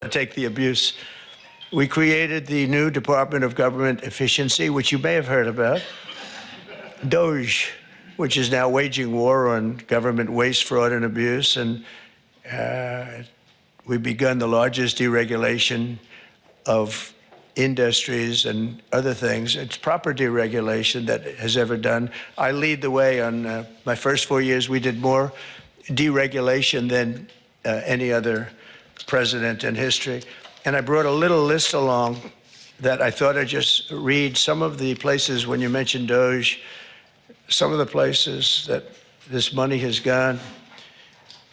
take the abuse. We created the new Department of Government Efficiency, which you may have heard about, D.O.G.E, which is now waging war on government waste, fraud, and abuse. And we've begun the largest deregulation of industries and other things. It's proper deregulation that has ever done. I lead the way on my first 4 years. We did more deregulation than any other president in history. And I brought a little list along that I thought I'd just read some of the places when you mentioned D.O.G.E, some of the places that this money has gone.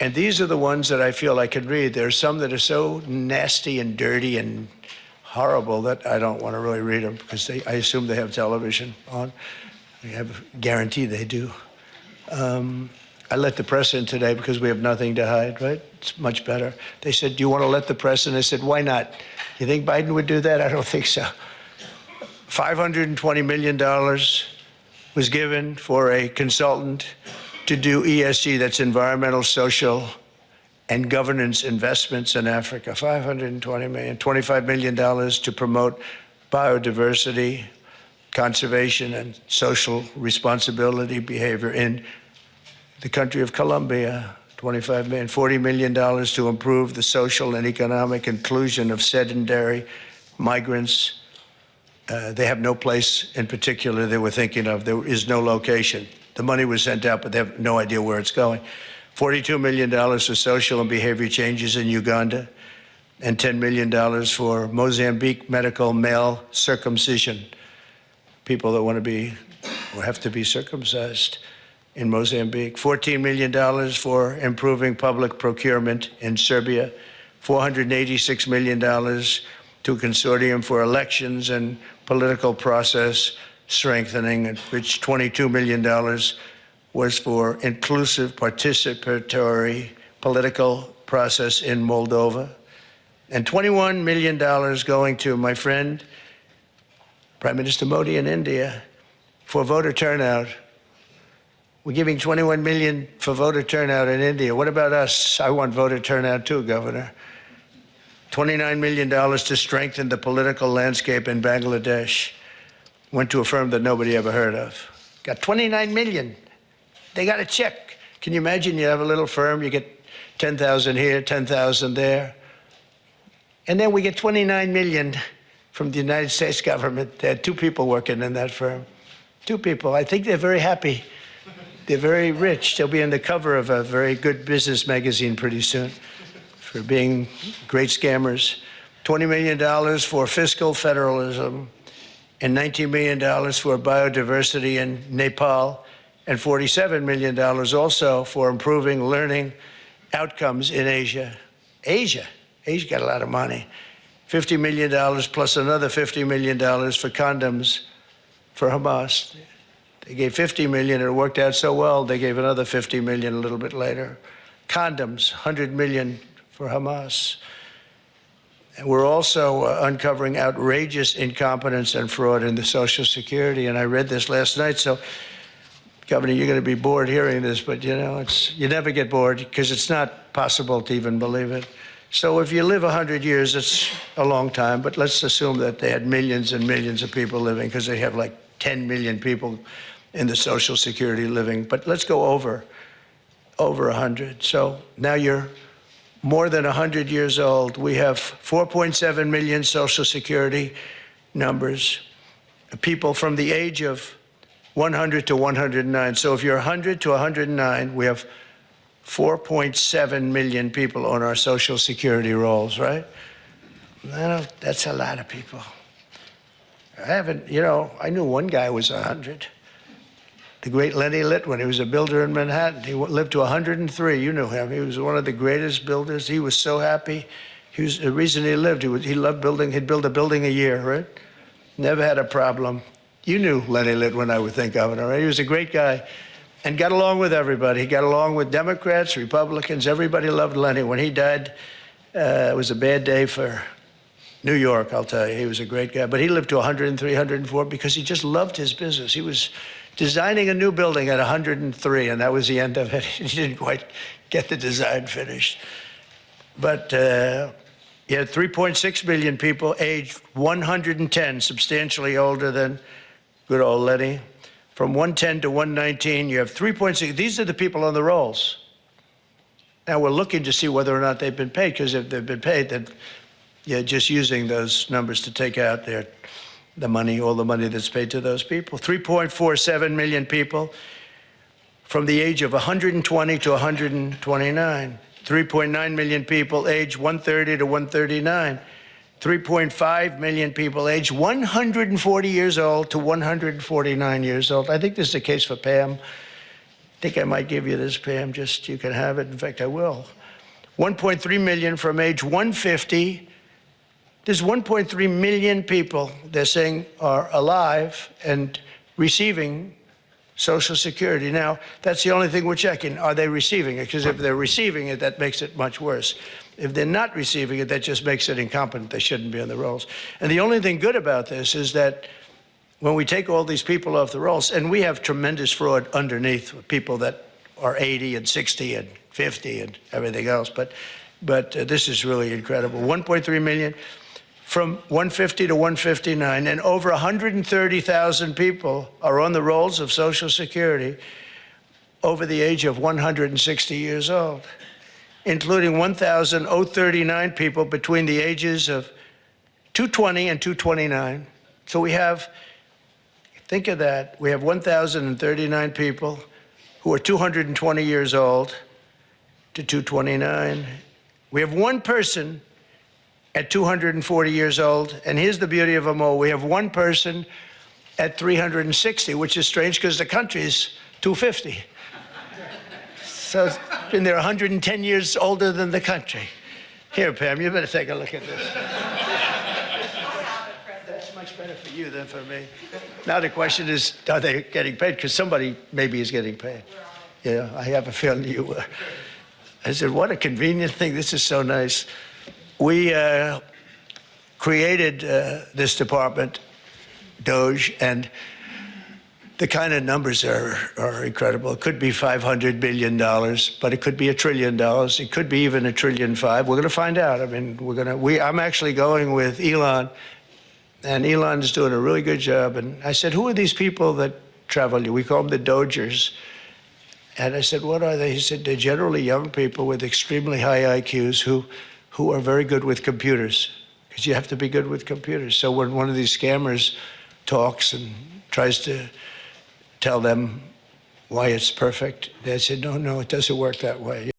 And these are the ones that I feel I could read. There are some that are so nasty and dirty and horrible that I don't want to really read them because I assume they have television on. I have a guarantee they do. I let the press in today because we have nothing to hide, right? It's much better. They said, do you want to let the press in? I said, why not? You think Biden would do that? I don't think so. $520 million was given for a consultant to do ESG, that's environmental, social, and governance investments in Africa. $520 million, $25 million to promote biodiversity, conservation, and social responsibility behavior in the country of Colombia. $25 million, $40 million to improve the social and economic inclusion of sedentary migrants. They have no place in particular they were thinking of. There is no location. The money was sent out, but they have no idea where it's going. $42 million for social and behavior changes in Uganda, and $10 million for Mozambique medical male circumcision. People that want to be or have to be circumcised in Mozambique. $14 million for improving public procurement in Serbia. $486 million to a consortium for elections and political process strengthening, which $22 million was for inclusive participatory political process in Moldova. And $21 million going to my friend, Prime Minister Modi in India, for voter turnout. We're giving $21 million for voter turnout in India. What about us? I want voter turnout too, Governor. $29 million to strengthen the political landscape in Bangladesh. Went to a firm that nobody ever heard of. Got $29 million. They got a check. Can you imagine you have a little firm, you get 10,000 here, 10,000 there. And then we get $29 million from the United States government. They had 2 people working in that firm. 2 people. I think they're very happy. They're very rich. They'll be on the cover of a very good business magazine pretty soon for being great scammers. $20 million for fiscal federalism, and $19 million for biodiversity in Nepal, and $47 million also for improving learning outcomes in Asia. Asia got a lot of money. $50 million plus another $50 million for condoms for Hamas. They gave $50 million, and it worked out so well, they gave another $50 million a little bit later. Condoms, $100 million for Hamas. And we're also uncovering outrageous incompetence and fraud in the Social Security. And I read this last night, so Governor, you're going to be bored hearing this, but you know, you never get bored because it's not possible to even believe it. So if you live 100 years, it's a long time, but let's assume that they had millions and millions of people living because they have like 10 million people in the Social Security living. But let's go over 100. So now you're more than 100 years old. We have 4.7 million Social Security numbers, people from the age of 100 to 109. So if you're 100 to 109, we have 4.7 million people on our Social Security rolls, right? That's a lot of people. I knew one guy who was 100. The great Lenny Litwin, he was a builder in Manhattan. He lived to 103. You knew him. He was one of the greatest builders. He was so happy. The reason he lived, he loved building. He'd build a building a year, right? Never had a problem. You knew Lenny Litwin, I would think, Governor, right? He was a great guy and got along with everybody. He got along with Democrats, Republicans. Everybody loved Lenny. When he died, it was a bad day for New York, I'll tell you. He was a great guy. But he lived to 103, 104 because he just loved his business. He was designing a new building at 103, and that was the end of it. He didn't quite get the design finished. But You had 3.6 million people aged 110, substantially older than good old Lenny. From 110 to 119, you have 3.6. These are the people on the rolls. Now we're looking to see whether or not they've been paid, because if they've been paid, then you're just using those numbers to take out the money, all the money that's paid to those people. 3.47 million people from the age of 120 to 129. 3.9 million people aged 130 to 139. 3.5 million people aged 140 years old to 149 years old. I think this is the case for Pam. I think I might give you this, Pam, just you can have it. In fact, I will. 1.3 million from age 150. There's 1.3 million people, they're saying, are alive and receiving Social Security. Now, that's the only thing we're checking. Are they receiving it? Because if they're receiving it, that makes it much worse. If they're not receiving it, that just makes it incompetent. They shouldn't be on the rolls. And the only thing good about this is that when we take all these people off the rolls, and we have tremendous fraud underneath with people that are 80 and 60 and 50 and everything else, but this is really incredible. 1.3 million from 150 to 159, and over 130,000 people are on the rolls of Social Security over the age of 160 years old, including 1,039 people between the ages of 220 and 229. So we have, think of that, we have 1,039 people who are 220 years old to 229. We have one person at 240 years old, and here's the beauty of them all. We have one person at 360, which is strange because the country is 250. So and they're 110 years older than the country. Here, Pam, you better take a look at this. That's much better for you than for me. Now the question is, are they getting paid? Because somebody maybe is getting paid. Yeah, I have a feeling you were. I said, what a convenient thing. This is so nice. We created this department, D.O.G.E, and the kind of numbers are incredible. It could be $500 billion, but it could be $1 trillion. It could be even $1.5 trillion. We're going to find out. I mean, I'm actually going with Elon, and Elon is doing a really good job. And I said, who are these people that travel? We call them the Dogers. And I said, what are they? He said, they're generally young people with extremely high IQs who are very good with computers, because you have to be good with computers. So when one of these scammers talks and tries to tell them why it's perfect, they said, no, it doesn't work that way.